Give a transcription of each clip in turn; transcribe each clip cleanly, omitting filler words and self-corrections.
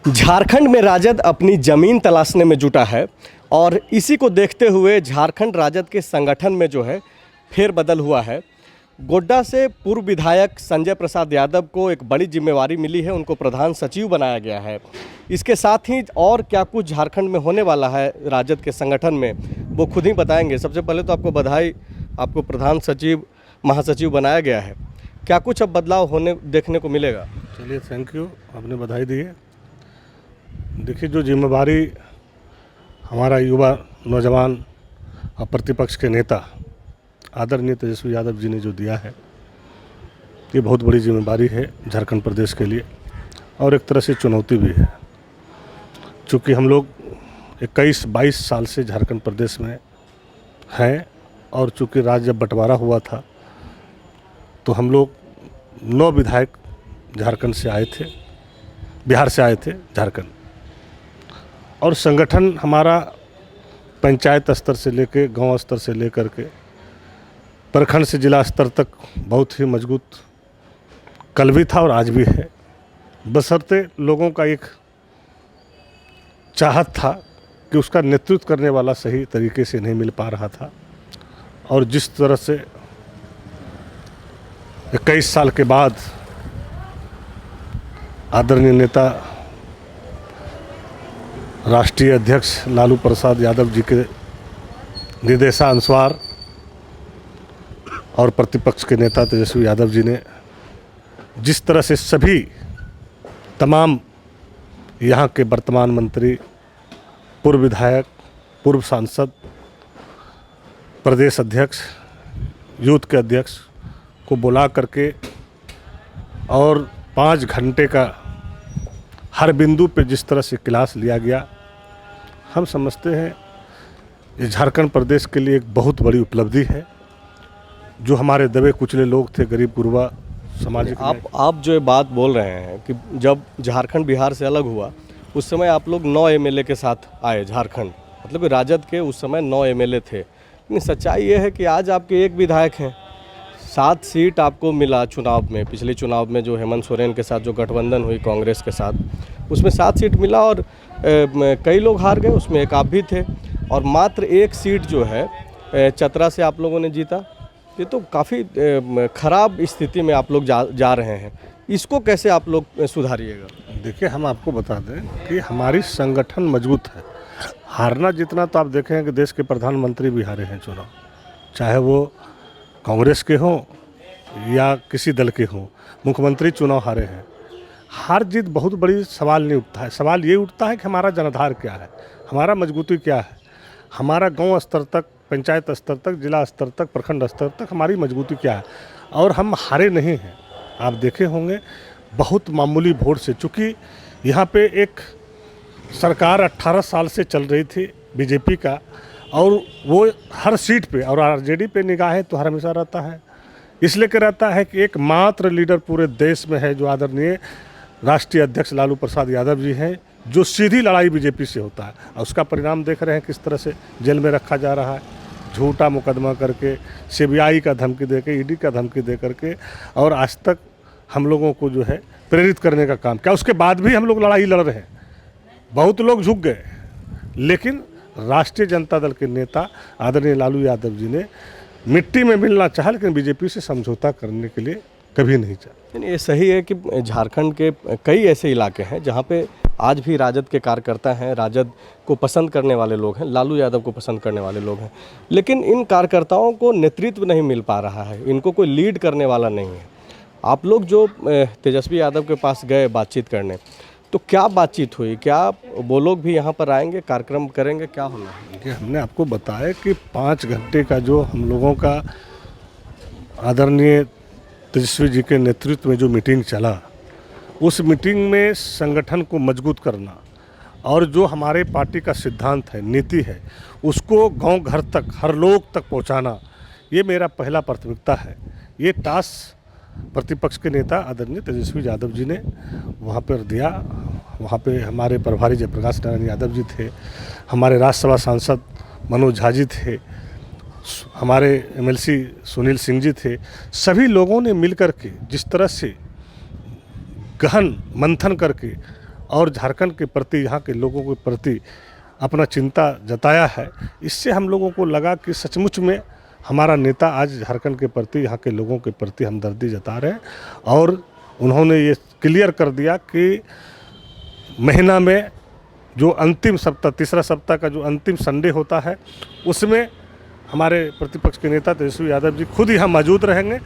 झारखंड में राजद अपनी ज़मीन तलाशने में जुटा है और इसी को देखते हुए झारखंड राजद के संगठन में जो है फेरबदल हुआ है। गोड्डा से पूर्व विधायक संजय प्रसाद यादव को एक बड़ी जिम्मेवारी मिली है, उनको प्रधान सचिव बनाया गया है। इसके साथ ही और क्या कुछ झारखंड में होने वाला है राजद के संगठन में, वो खुद ही बताएंगे। सबसे पहले तो आपको बधाई, आपको प्रधान सचिव महासचिव बनाया गया है। क्या कुछ अब बदलाव होने देखने को मिलेगा? चलिए, थैंक यू, आपने बधाई दी है। देखिए, जो जिम्मेवारी हमारा युवा नौजवान और प्रतिपक्ष के नेता आदरणीय तेजस्वी यादव जी ने जो दिया है, ये बहुत बड़ी जिम्मेवारी है झारखंड प्रदेश के लिए और एक तरह से चुनौती भी है। चूँकि हम लोग 21-22 साल से झारखंड प्रदेश में हैं और चूँकि राज्य जब बंटवारा हुआ था तो हम लोग 9 विधायक झारखंड से आए थे, बिहार से आए थे झारखंड, और संगठन हमारा पंचायत स्तर से लेकर गांव स्तर से लेकर के प्रखंड से जिला स्तर तक बहुत ही मजबूत कल भी था और आज भी है। बशर्ते लोगों का एक चाहत था कि उसका नेतृत्व करने वाला सही तरीके से नहीं मिल पा रहा था, और जिस तरह से 21 साल के बाद आदरणीय नेता राष्ट्रीय अध्यक्ष लालू प्रसाद यादव जी के निर्देशानुसार और प्रतिपक्ष के नेता तेजस्वी यादव जी ने जिस तरह से सभी तमाम यहाँ के वर्तमान मंत्री, पूर्व विधायक, पूर्व सांसद, प्रदेश अध्यक्ष, यूथ के अध्यक्ष को बुला करके और 5 घंटे का हर बिंदु पे जिस तरह से क्लास लिया गया, हम समझते हैं ये झारखंड प्रदेश के लिए एक बहुत बड़ी उपलब्धि है। जो हमारे दबे कुचले लोग थे, गरीब गुरबा सामाजिक, आप जो ये बात बोल रहे हैं कि जब झारखंड बिहार से अलग हुआ उस समय आप लोग 9 एमएलए के साथ आए झारखंड, मतलब कि राजद के उस समय 9 एमएलए थे। लेकिन सच्चाई ये है कि आज आपके एक विधायक हैं। 7 सीट आपको मिला चुनाव में, पिछले चुनाव में जो हेमंत सोरेन के साथ जो गठबंधन हुई कांग्रेस के साथ, उसमें 7 सीट मिला और कई लोग हार गए, उसमें एक आप भी थे। और मात्र 1 सीट जो है चतरा से आप लोगों ने जीता। ये तो काफ़ी ख़राब स्थिति में आप लोग जा रहे हैं। इसको कैसे आप लोग सुधारिएगा? देखिए, हम आपको बता दें कि हमारी संगठन मजबूत है। हारना जितना तो आप देखें कि देश के प्रधानमंत्री भी हारे हैं चुनाव, चाहे वो कांग्रेस के हों या किसी दल के हों, मुख्यमंत्री चुनाव हारे हैं। हार जीत बहुत बड़ी सवाल नहीं उठता है। सवाल ये उठता है कि हमारा जनाधार क्या है, हमारा मजबूती क्या है, हमारा गांव स्तर तक, पंचायत स्तर तक, जिला स्तर तक, प्रखंड स्तर तक हमारी मजबूती क्या है। और हम हारे नहीं हैं। आप देखे होंगे बहुत मामूली वोट से, चूँकि यहाँ पे एक सरकार 18 साल से चल रही थी बीजेपी का, और वो हर सीट पे और आरजेडी पे निगाहें तो हर हमेशा रहता है। इसलिए क्या रहता है कि एकमात्र लीडर पूरे देश में है जो आदरणीय राष्ट्रीय अध्यक्ष लालू प्रसाद यादव जी हैं, जो सीधी लड़ाई बीजेपी से होता है। और उसका परिणाम देख रहे हैं किस तरह से जेल में रखा जा रहा है, झूठा मुकदमा करके, सीबीआई का धमकी देके, ईडी का धमकी दे करके, और आज तक हम लोगों को जो है प्रेरित करने का काम क्या। उसके बाद भी हम लोग लड़ाई लड़ रहे हैं। बहुत लोग झुक गए, लेकिन राष्ट्रीय जनता दल के नेता आदरणीय लालू यादव जी ने मिट्टी में मिलना चाहा, लेकिन बीजेपी से समझौता करने के लिए कभी नहीं चाहा। ये सही है कि झारखंड के कई ऐसे इलाके हैं जहाँ पे आज भी राजद के कार्यकर्ता हैं, राजद को पसंद करने वाले लोग हैं, लालू यादव को पसंद करने वाले लोग हैं, लेकिन इन कार्यकर्ताओं को नेतृत्व नहीं मिल पा रहा है, इनको कोई लीड करने वाला नहीं है। आप लोग जो तेजस्वी यादव के पास गए बातचीत करने, तो क्या बातचीत हुई? क्या वो लोग भी यहाँ पर आएंगे, कार्यक्रम करेंगे, क्या होना है? देखिए, हमने आपको बताया कि 5 घंटे का जो हम लोगों का आदरणीय तेजस्वी जी के नेतृत्व में जो मीटिंग चला, उस मीटिंग में संगठन को मजबूत करना और जो हमारे पार्टी का सिद्धांत है, नीति है, उसको गांव घर तक, हर लोग तक पहुंचाना, ये मेरा पहला प्राथमिकता है। ये टास्क प्रतिपक्ष के नेता आदरणीय तेजस्वी यादव जी ने वहाँ पर दिया। वहाँ पे हमारे प्रभारी जयप्रकाश नारायण यादव जी थे, हमारे राज्यसभा सांसद मनोज झा जी थे, हमारे एमएलसी सुनील सिंह जी थे। सभी लोगों ने मिलकर के जिस तरह से गहन मंथन करके और झारखंड के प्रति, यहाँ के लोगों के प्रति अपना चिंता जताया है। इससे हम लोगों को लगा कि सचमुच में हमारा नेता आज झारखंड के प्रति, यहाँ के लोगों के प्रति हमदर्दी जता रहे हैं। और उन्होंने ये क्लियर कर दिया कि महीना में जो अंतिम सप्ताह, तीसरा सप्ताह का जो अंतिम संडे होता है, उसमें हमारे प्रतिपक्ष के नेता तेजस्वी यादव जी खुद यहाँ मौजूद रहेंगे।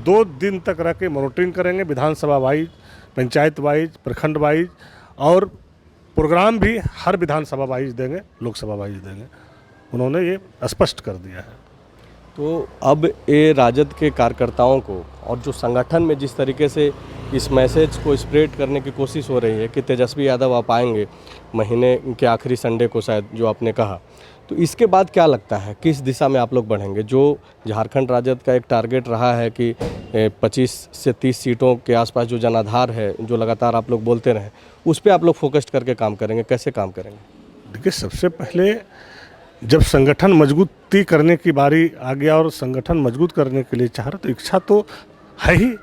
2 दिन तक रह के मॉनिटरिंग करेंगे, विधानसभा वाइज, पंचायत वाइज, प्रखंड वाइज, और प्रोग्राम भी हर विधानसभा वाइज देंगे, लोकसभा वाइज देंगे। उन्होंने ये स्पष्ट कर दिया है। तो अब ये राजद के कार्यकर्ताओं को और जो संगठन में जिस तरीके से इस मैसेज को स्प्रेड करने की कोशिश हो रही है कि तेजस्वी यादव आप आएंगे महीने के आखिरी संडे को, शायद जो आपने कहा, तो इसके बाद क्या लगता है किस दिशा में आप लोग बढ़ेंगे? जो झारखंड राजद का एक टारगेट रहा है कि 25 से 30 सीटों के आसपास जो जनाधार है, जो लगातार आप लोग बोलते रहे, उस पर आप लोग फोकस करके काम करेंगे, कैसे काम करेंगे? देखिए, सबसे पहले जब संगठन मजबूती करने की बारी आ गया और संगठन मजबूत करने के लिए चाह रहे, तो इच्छा तो है ही,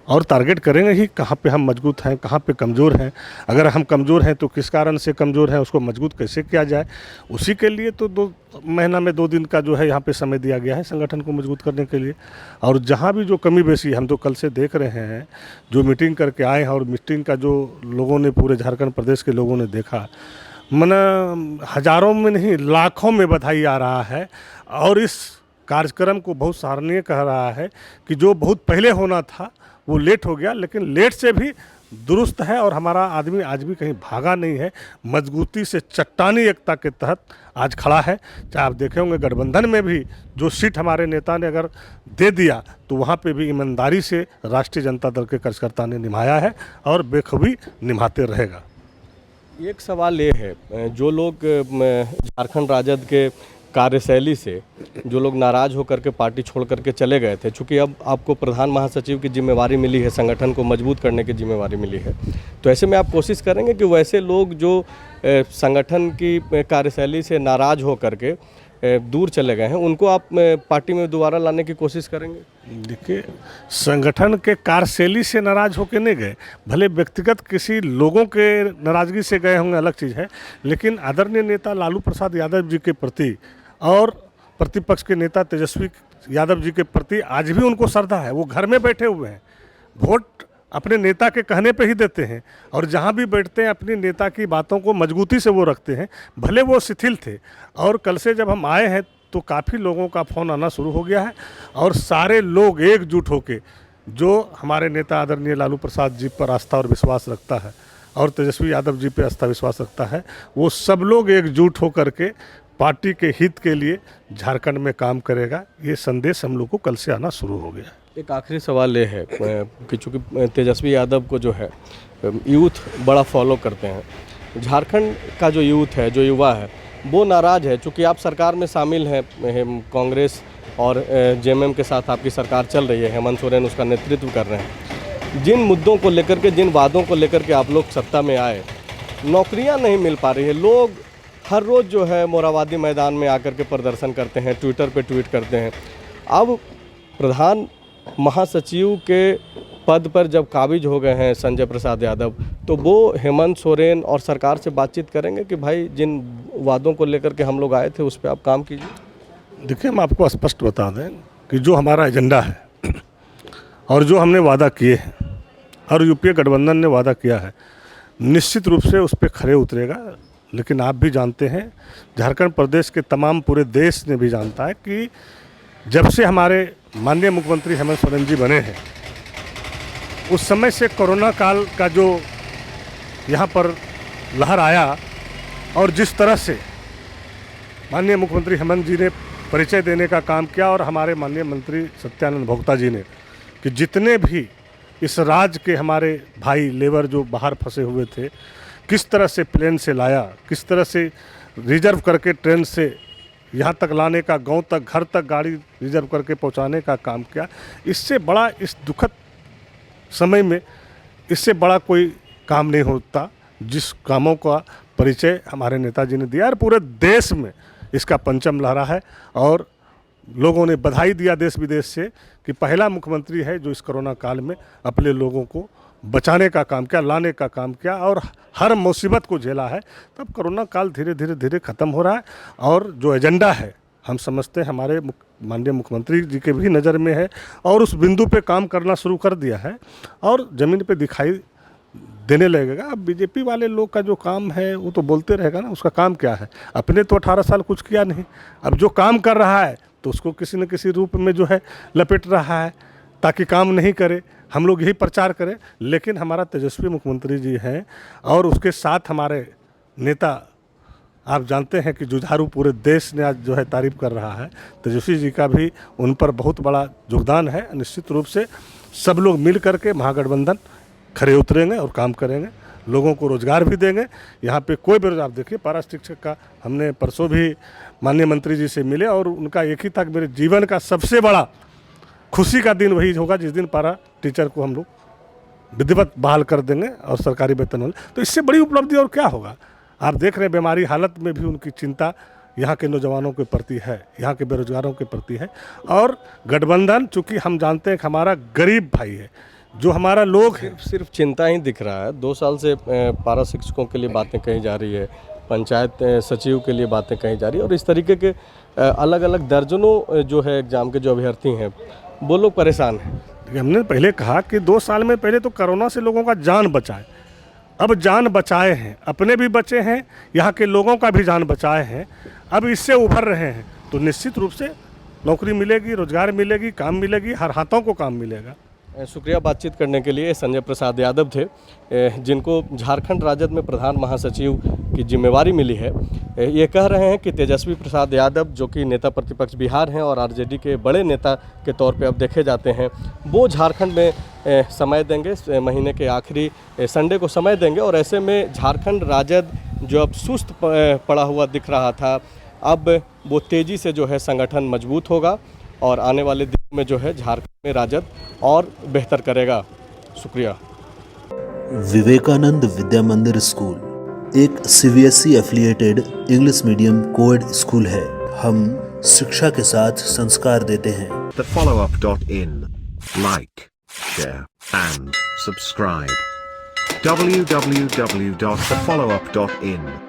और टारगेट करेंगे ही कहाँ पे हम मजबूत हैं, कहाँ पे कमज़ोर हैं। अगर हम कमज़ोर हैं तो किस कारण से कमज़ोर हैं, उसको मजबूत कैसे किया जाए, उसी के लिए तो 2 महीना में 2 दिन का जो है यहाँ पे समय दिया गया है संगठन को मजबूत करने के लिए। और जहाँ भी जो कमी बेसी हम तो कल से देख रहे हैं, जो मीटिंग करके आए हैं, और मीटिंग का जो लोगों ने, पूरे झारखंड प्रदेश के लोगों ने देखा, मना हज़ारों में नहीं लाखों में बधाई आ रहा है। और इस कार्यक्रम को बहुत सराहनीय कह रहा है कि जो बहुत पहले होना था वो लेट हो गया, लेकिन लेट से भी दुरुस्त है। और हमारा आदमी आज भी कहीं भागा नहीं है, मजबूती से चट्टानी एकता के तहत आज खड़ा है। चाहे आप देखे होंगे गठबंधन में भी जो सीट हमारे नेता ने अगर दे दिया, तो वहाँ पे भी ईमानदारी से राष्ट्रीय जनता दल के कार्यकर्ता ने निभाया है और बेखूबी निभाते रहेगा। एक सवाल ये है, जो लोग झारखंड राजद के कार्यशैली से जो लोग नाराज़ होकर के पार्टी छोड़ करके चले गए थे, चूँकि अब आपको प्रधान महासचिव की जिम्मेवारी मिली है, संगठन को मजबूत करने की जिम्मेवारी मिली है, तो ऐसे में आप कोशिश करेंगे कि वैसे लोग जो संगठन की कार्यशैली से नाराज़ हो करके दूर चले गए हैं, उनको आप पार्टी में दोबारा लाने की कोशिश करेंगे? देखिए, संगठन के कार्यशैली से नाराज होकर नहीं गए, भले व्यक्तिगत किसी लोगों के नाराज़गी से गए होंगे, अलग चीज़ है, लेकिन आदरणीय नेता लालू प्रसाद यादव जी के प्रति और प्रतिपक्ष के नेता तेजस्वी यादव जी के प्रति आज भी उनको श्रद्धा है। वो घर में बैठे हुए हैं, वोट अपने नेता के कहने पे ही देते हैं, और जहाँ भी बैठते हैं अपने नेता की बातों को मजबूती से वो रखते हैं। भले वो शिथिल थे, और कल से जब हम आए हैं तो काफ़ी लोगों का फ़ोन आना शुरू हो गया है, और सारे लोग एकजुट होके जो हमारे नेता आदरणीय लालू प्रसाद जी पर आस्था और विश्वास रखता है, और तेजस्वी यादव जी पर आस्था विश्वास रखता है, वो सब लोग एकजुट होकर के पार्टी के हित के लिए झारखंड में काम करेगा। ये संदेश हम लोग को कल से आना शुरू हो गया। एक आखिरी सवाल ये है कि चूँकि तेजस्वी यादव को जो है यूथ बड़ा फॉलो करते हैं, झारखंड का जो यूथ है, जो युवा है, वो नाराज़ है। चूँकि आप सरकार में शामिल हैं, कांग्रेस और जेएमएम के साथ आपकी सरकार चल रही है, हेमंत सोरेन उसका नेतृत्व कर रहे हैं। जिन मुद्दों को लेकर के, जिन वादों को लेकर के आप लोग सत्ता में आए, नौकरियां नहीं मिल पा रही है। लोग हर रोज़ जो है मोराबादी मैदान में आकर के प्रदर्शन करते हैं, ट्विटर पे ट्वीट करते हैं। अब प्रधान महासचिव के पद पर जब काबिज हो गए हैं संजय प्रसाद यादव, तो वो हेमंत सोरेन और सरकार से बातचीत करेंगे कि भाई जिन वादों को लेकर के हम लोग आए थे उस पर आप काम कीजिए? देखिए, हम आपको स्पष्ट बता दें कि जो हमारा एजेंडा है और जो हमने वादा किए हैं और यूपीए गठबंधन ने वादा किया है, निश्चित रूप से उस पर खरे उतरेगा। लेकिन आप भी जानते हैं, झारखंड प्रदेश के तमाम पूरे देश ने भी जानता है कि जब से हमारे माननीय मुख्यमंत्री हेमंत सोरेन जी बने हैं, उस समय से कोरोना काल का जो यहाँ पर लहर आया, और जिस तरह से माननीय मुख्यमंत्री हेमंत जी ने परिचय देने का काम किया, और हमारे माननीय मंत्री सत्यानंद भोक्ता जी ने, कि जितने भी इस राज्य के हमारे भाई लेबर जो बाहर फंसे हुए थे, किस तरह से प्लेन से लाया, किस तरह से रिजर्व करके ट्रेन से यहाँ तक लाने का, गांव तक, घर तक गाड़ी रिजर्व करके पहुँचाने का काम किया। इससे बड़ा, इस दुखद समय में इससे बड़ा कोई काम नहीं होता, जिस कामों का परिचय हमारे नेताजी ने दिया। और पूरे देश में इसका पंचम लहरा है, और लोगों ने बधाई दिया देश विदेश से कि पहला मुख्यमंत्री है जो इस कोरोना काल में अपने लोगों को बचाने का काम किया, लाने का काम किया और हर मुसीबत को झेला है। तब कोरोना काल धीरे धीरे धीरे ख़त्म हो रहा है और जो एजेंडा है हम समझते हैं हमारे माननीय मुख्यमंत्री जी के भी नज़र में है और उस बिंदु पे काम करना शुरू कर दिया है और ज़मीन पे दिखाई देने लगेगा। अब बीजेपी वाले लोग का जो काम है वो तो बोलते रहेगा ना, उसका काम क्या है? अपने तो 18 साल कुछ किया नहीं, अब जो काम कर रहा है तो उसको किसी न किसी रूप में जो है लपेट रहा है ताकि काम नहीं करे। हम लोग यही प्रचार करें, लेकिन हमारा तेजस्वी मुख्यमंत्री जी हैं और उसके साथ हमारे नेता, आप जानते हैं कि जुझारू पूरे देश ने आज जो है तारीफ कर रहा है। तेजस्वी जी का भी उन पर बहुत बड़ा योगदान है। निश्चित रूप से सब लोग मिल करके महागठबंधन खड़े उतरेंगे और काम करेंगे, लोगों को रोजगार भी देंगे। यहाँ पे कोई बेरोजगार, देखिए पारा शिक्षक का हमने परसों भी माननीय मंत्री जी से मिले और उनका एक ही था कि मेरे जीवन का सबसे बड़ा खुशी का दिन वही होगा जिस दिन पारा टीचर को हम लोग विधिवत बहाल कर देंगे और सरकारी वेतन होगा। तो इससे बड़ी उपलब्धि और क्या होगा? आप देख रहे हैं बीमारी हालत में भी उनकी चिंता यहाँ के नौजवानों के प्रति है, यहाँ के बेरोजगारों के प्रति है। और गठबंधन, चूँकि हम जानते हैं कि हमारा गरीब भाई है, जो हमारा लोग है, सिर्फ चिंता ही दिख रहा है। 2 साल से पारा शिक्षकों के लिए बातें कही जा रही है, पंचायत सचिव के लिए बातें कही जा रही है और इस तरीके के अलग अलग दर्जनों जो है एग्ज़ाम के जो अभ्यर्थी हैं वो लोग परेशान हैं। हमने पहले कहा कि 2 साल में पहले तो कोरोना से लोगों का जान बचाए, अब जान बचाए हैं, अपने भी बचे हैं, यहाँ के लोगों का भी जान बचाए हैं, अब इससे उभर रहे हैं तो निश्चित रूप से नौकरी मिलेगी, रोजगार मिलेगी, काम मिलेगी, हर हाथों को काम मिलेगा। शुक्रिया बातचीत करने के लिए। संजय प्रसाद यादव थे, जिनको झारखंड राजद में प्रधान महासचिव की जिम्मेवारी मिली है। ये कह रहे हैं कि तेजस्वी प्रसाद यादव, जो कि नेता प्रतिपक्ष बिहार हैं और आरजेडी के बड़े नेता के तौर पे अब देखे जाते हैं, वो झारखंड में समय देंगे, महीने के आखिरी संडे को समय देंगे और ऐसे में झारखंड राजद जो अब सुस्त पड़ा हुआ दिख रहा था, अब वो तेज़ी से जो है संगठन मजबूत होगा और आने वाले दिन में जो है झारखंड में राजद और बेहतर करेगा। शुक्रिया। विवेकानंद विद्या मंदिर स्कूल एक CBSE affiliated English medium coed school है। हम शिक्षा के साथ संस्कार देते हैं। TheFollowUp.in. Like, share and subscribe. www.thefollowup.in